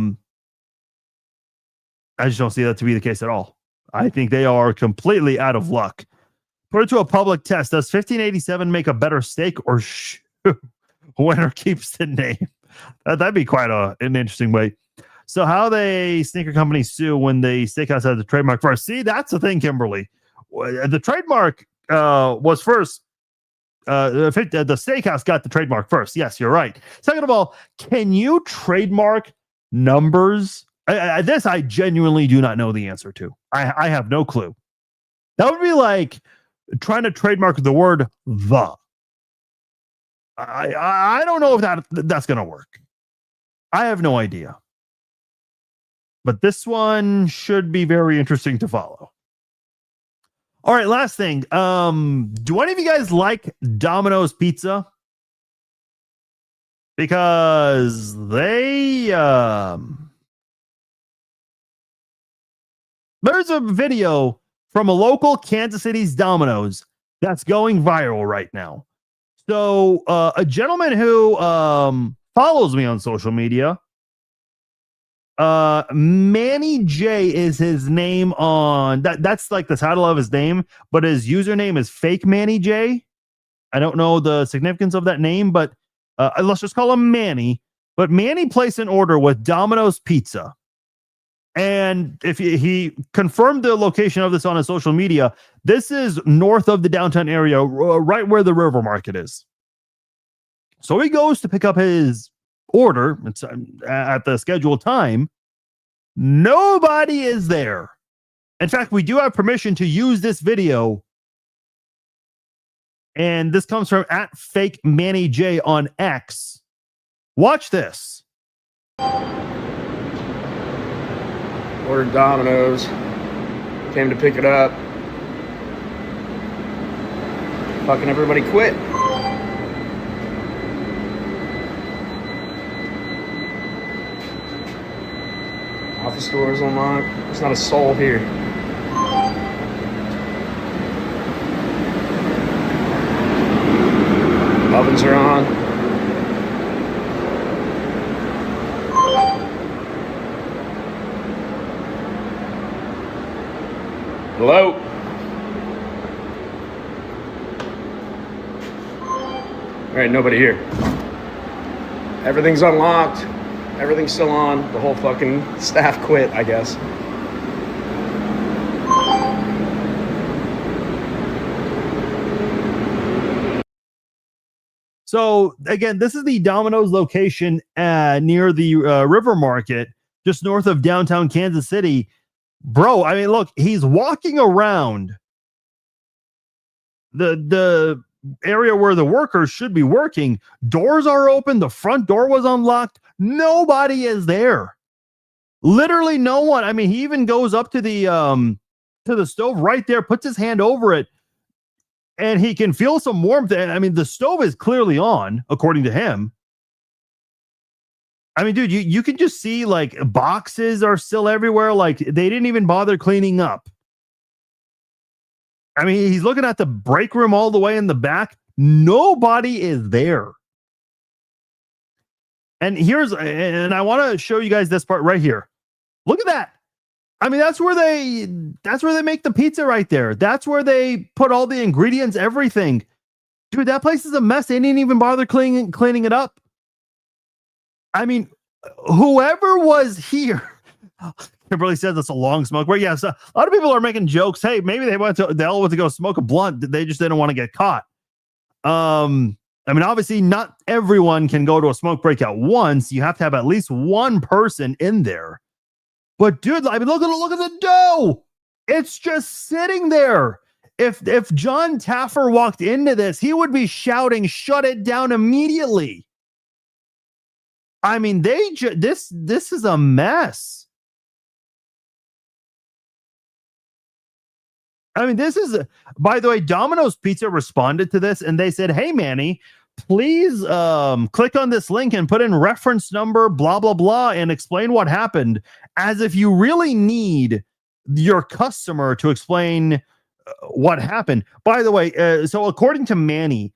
just don't see that to be the case at all. I think they are completely out of luck. Put it to a public test. Does 1587 make a better steak or winner keeps the name? That'd be quite an interesting way. So how they sneaker companies sue when the steakhouse has the trademark first? See, that's the thing, Kimberly. The trademark was first. The steakhouse got the trademark first. Yes, you're right. Second of all, can you trademark numbers? This I genuinely do not know the answer to. I have no clue. That would be like trying to trademark the word "the." I don't know if that's going to work. I have no idea. But this one should be very interesting to follow. All right, last thing. Do any of you guys like Domino's Pizza? Because there's a video from a local Kansas City's Domino's that's going viral right now. So a gentleman who follows me on social media, Manny J is his name on that's like the title of his name, but his username is fake Manny J. I don't know the significance of that name, but let's just call him Manny. But Manny placed an order with Domino's Pizza. And if he confirmed the location of this on his social media, this is north of the downtown area, right where the River Market is. So he goes to pick up his order. It's at the scheduled time. Nobody is there. In fact, we do have permission to use this video. And this comes from @fake Manny J on X. Watch this. Ordered Domino's. Came to pick it up. Fucking everybody quit. Office doors unlocked. There's not a soul here. Ovens are on. Hello? All right, nobody here. Everything's unlocked. Everything's still on. The whole fucking staff quit, I guess. So again, this is the Domino's location near the River Market, just north of downtown Kansas City. Bro, I mean, look, he's walking around the area where the workers should be working. Doors are open. The front door was unlocked. Nobody is there. Literally no one. I mean, he even goes up to the stove right there, puts his hand over it, and he can feel some warmth. I mean, the stove is clearly on, according to him. I mean, dude, you can just see like boxes are still everywhere. Like they didn't even bother cleaning up. I mean, he's looking at the break room all the way in the back. Nobody is there. And I want to show you guys this part right here. Look at that. I mean, that's where they make the pizza right there. That's where they put all the ingredients, everything. Dude, that place is a mess. They didn't even bother cleaning it up. I mean, whoever was here, Kimberly says it's a long smoke break. Yeah, so a lot of people are making jokes. Hey, maybe they went to go smoke a blunt. They just didn't want to get caught. I mean, obviously, not everyone can go to a smoke break at once. You have to have at least one person in there. But dude, I mean, look at the dough. It's just sitting there. If John Taffer walked into this, he would be shouting, "Shut it down immediately." I mean, this is a mess. I mean, this is, by the way, Domino's Pizza responded to this and they said, "Hey, Manny, please click on this link and put in reference number, blah, blah, blah, and explain what happened," as if you really need your customer to explain what happened. By the way, so according to Manny,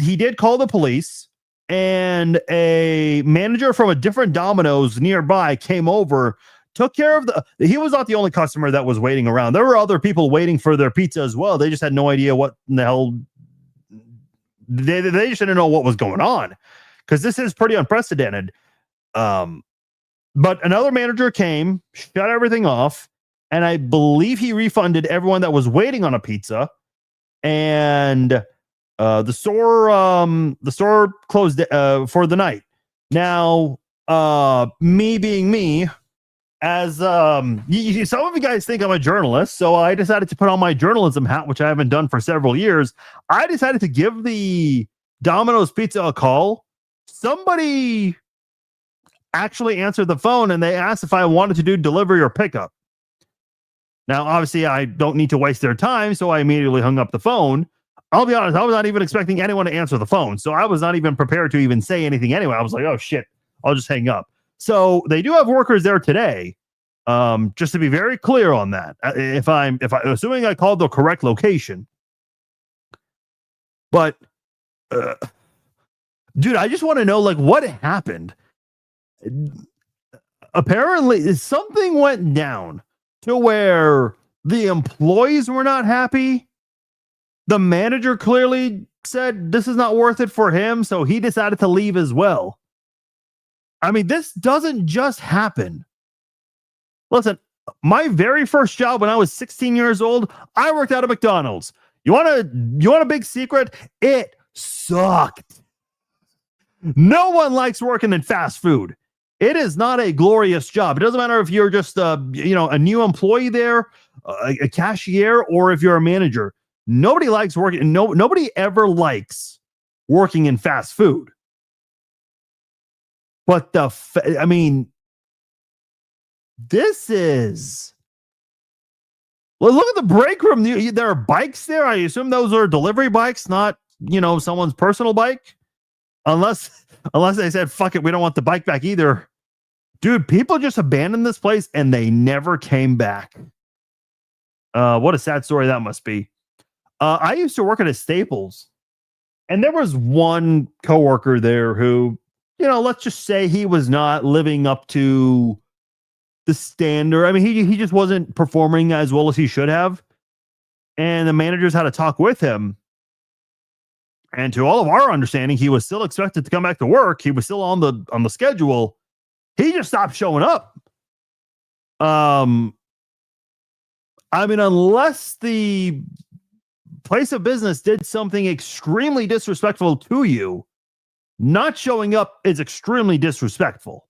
he did call the police, and a manager from a different Domino's nearby came over, took care of he was not the only customer that was waiting around. There were other people waiting for their pizza as well. They just had no idea what in the hell. They just didn't know what was going on, because this is pretty unprecedented. But another manager came, shut everything off, and I believe he refunded everyone that was waiting on a pizza. And the store closed for the night. Now, me being me, as some of you guys think I'm a journalist, so I decided to put on my journalism hat, which I haven't done for several years. I decided to give the Domino's Pizza a call. Somebody actually answered the phone and they asked if I wanted to do delivery or pickup. Now, obviously, I don't need to waste their time, so I immediately hung up the phone. I'll be honest, I was not even expecting anyone to answer the phone, so I was not even prepared to even say anything anyway. I was like, oh, shit, I'll just hang up. So they do have workers there today, just to be very clear on that, if I'm assuming I called the correct location. But, dude, I just want to know, like, what happened? Apparently, something went down to where the employees were not happy. The manager clearly said this is not worth it for him, so he decided to leave as well. I mean, this doesn't just happen. Listen, my very first job when I was 16 years old, I worked at a McDonald's. You want a big secret? It sucked. No one likes working in fast food. It is not a glorious job. It doesn't matter if you're just a new employee there, a cashier, or if you're a manager. Nobody likes working. Nobody ever likes working in fast food. But this is. Well, look at the break room. There are bikes there. I assume those are delivery bikes, not someone's personal bike. Unless they said, fuck it, we don't want the bike back either. Dude, people just abandoned this place and they never came back. What a sad story that must be. I used to work at a Staples, and there was one coworker there who, let's just say he was not living up to the standard. I mean, he just wasn't performing as well as he should have. And the managers had a talk with him. And to all of our understanding, he was still expected to come back to work. He was still on the schedule. He just stopped showing up. I mean, unless the place of business did something extremely disrespectful to you, not showing up is extremely disrespectful.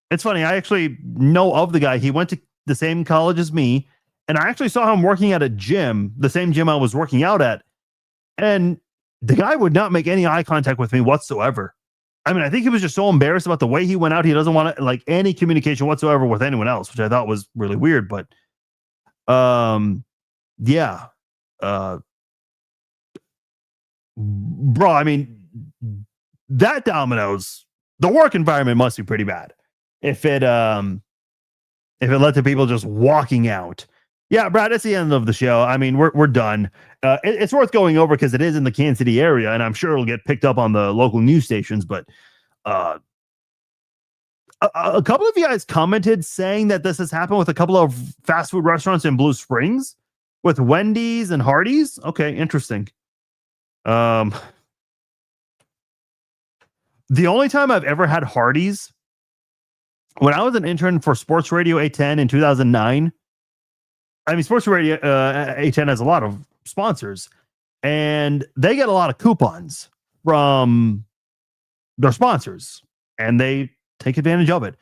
It's funny. I actually know of the guy. He went to the same college as me, and I actually saw him working at a gym, the same gym I was working out at. And the guy would not make any eye contact with me whatsoever. I mean, I think he was just so embarrassed about the way he went out. He doesn't want any communication whatsoever with anyone else, which I thought was really weird. But, yeah. Bro, I mean, that Domino's, the work environment must be pretty bad. If it led to people just walking out. Yeah, Brad, that's the end of the show. I mean, we're done. It's worth going over because it is in the Kansas City area, and I'm sure it'll get picked up on the local news stations. But a couple of you guys commented saying that this has happened with a couple of fast food restaurants in Blue Springs with Wendy's and Hardee's. Okay, interesting. The only time I've ever had Hardee's, when I was an intern for Sports Radio 810 in 2009. I mean, Sports Radio 810 has a lot of sponsors, and they get a lot of coupons from their sponsors, and they take advantage of it.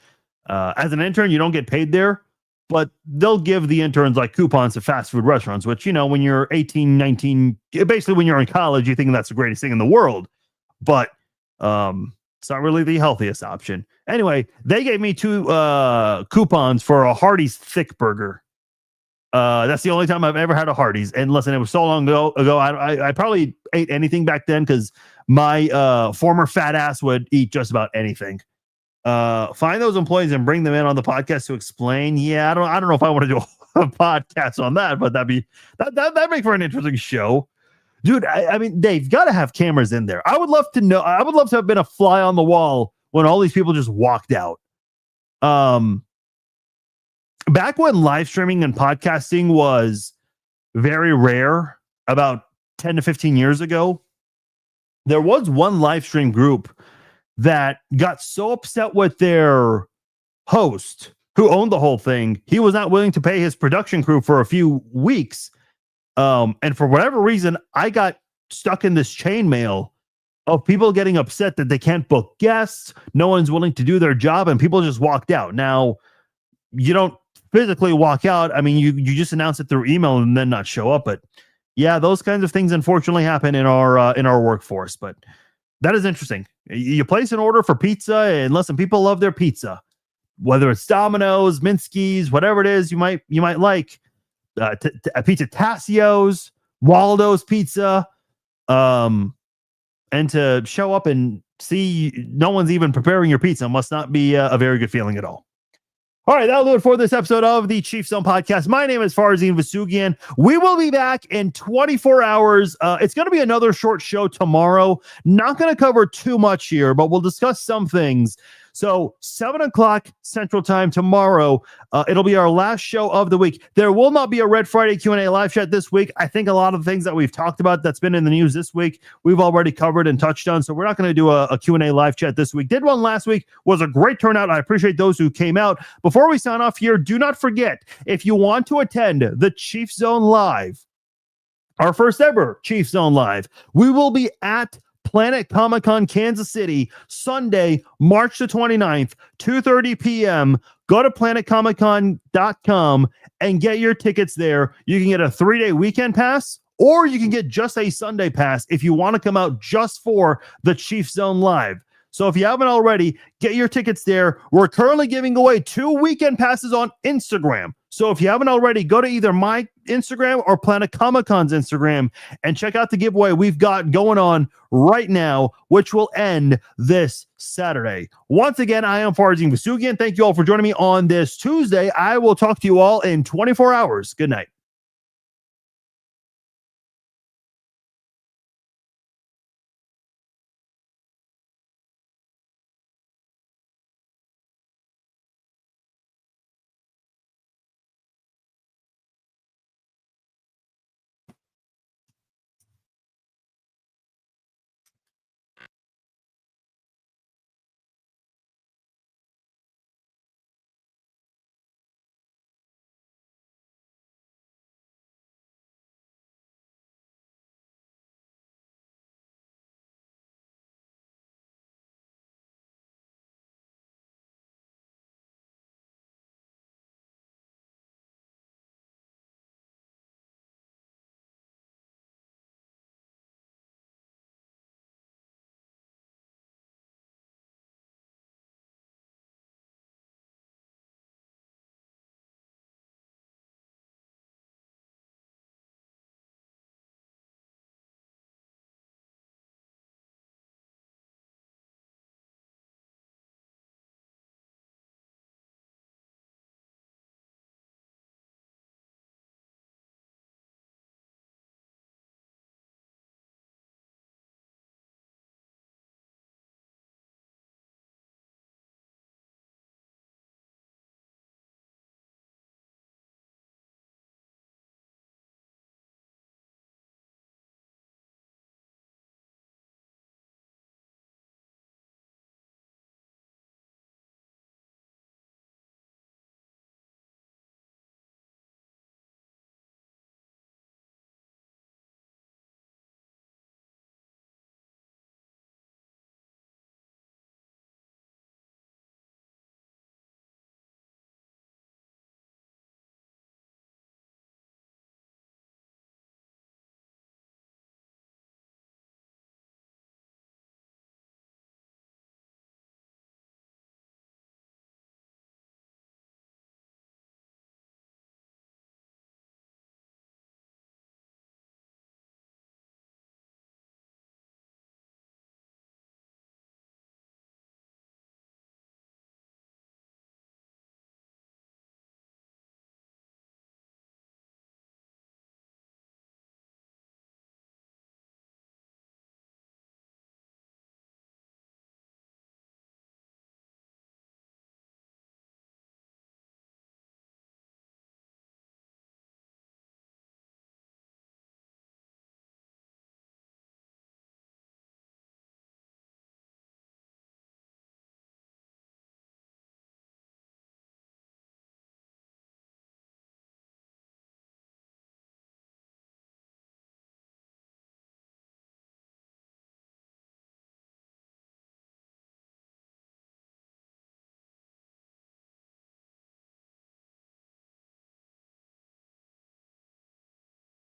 As an intern, you don't get paid there, but they'll give the interns like coupons to fast food restaurants, which, when you're 18, 19, basically when you're in college, you think that's the greatest thing in the world, but it's not really the healthiest option. Anyway, they gave me 2 coupons for a Hardee's thick burger. That's the only time I've ever had a Hardee's. And listen, it was so long ago. I probably ate anything back then because my former fat ass would eat just about anything. Find those employees and bring them in on the podcast to explain. Yeah, I don't know if I want to do a podcast on that, but that'd make for an interesting show. Dude, I mean, they've got to have cameras in there. I would love to know. I would love to have been a fly on the wall when all these people just walked out. Back when live streaming and podcasting was very rare, about 10 to 15 years ago, there was one live stream group that got so upset with their host who owned the whole thing. He was not willing to pay his production crew for a few weeks. And for whatever reason, I got stuck in this chainmail of people getting upset that they can't book guests. No one's willing to do their job, and people just walked out. Now, you don't physically walk out. I mean, you just announce it through email and then not show up. But yeah, those kinds of things unfortunately happen in our workforce. But that is interesting. You place an order for pizza, and listen, people love their pizza, whether it's Domino's, Minsky's, whatever it is you might like. Pizza Tassio's, Waldo's Pizza, and to show up and see no one's even preparing your pizza must not be a very good feeling at all. All right, that'll do it for this episode of the Chiefs Zone Podcast. My name is Farzin Vasugian. We will be back in 24 hours. It's going to be another short show tomorrow. Not going to cover too much here, but we'll discuss some things. So 7 o'clock Central Time tomorrow, it'll be our last show of the week. There will not be a Red Friday Q&A live chat this week. I think a lot of the things that we've talked about that's been in the news this week, we've already covered and touched on. So we're not going to do a Q&A live chat this week. Did one last week. Was a great turnout. I appreciate those who came out. Before we sign off here, do not forget, if you want to attend the Chiefs Zone Live, our first ever Chiefs Zone Live, we will be at Planet Comic-Con Kansas City, Sunday, March the 29th, 2:30 p.m. Go to planetcomiccon.com and get your tickets there. You can get a 3-day weekend pass, or you can get just a Sunday pass if you want to come out just for the Chiefs Zone Live. So if you haven't already, get your tickets there. We're currently giving away 2 weekend passes on Instagram. So if you haven't already, go to either my Instagram or Planet Comic-Con's Instagram and check out the giveaway we've got going on right now, which will end this Saturday. Once again, I am Farzin Vasugian. Thank you all for joining me on this Tuesday. I will talk to you all in 24 hours. Good night.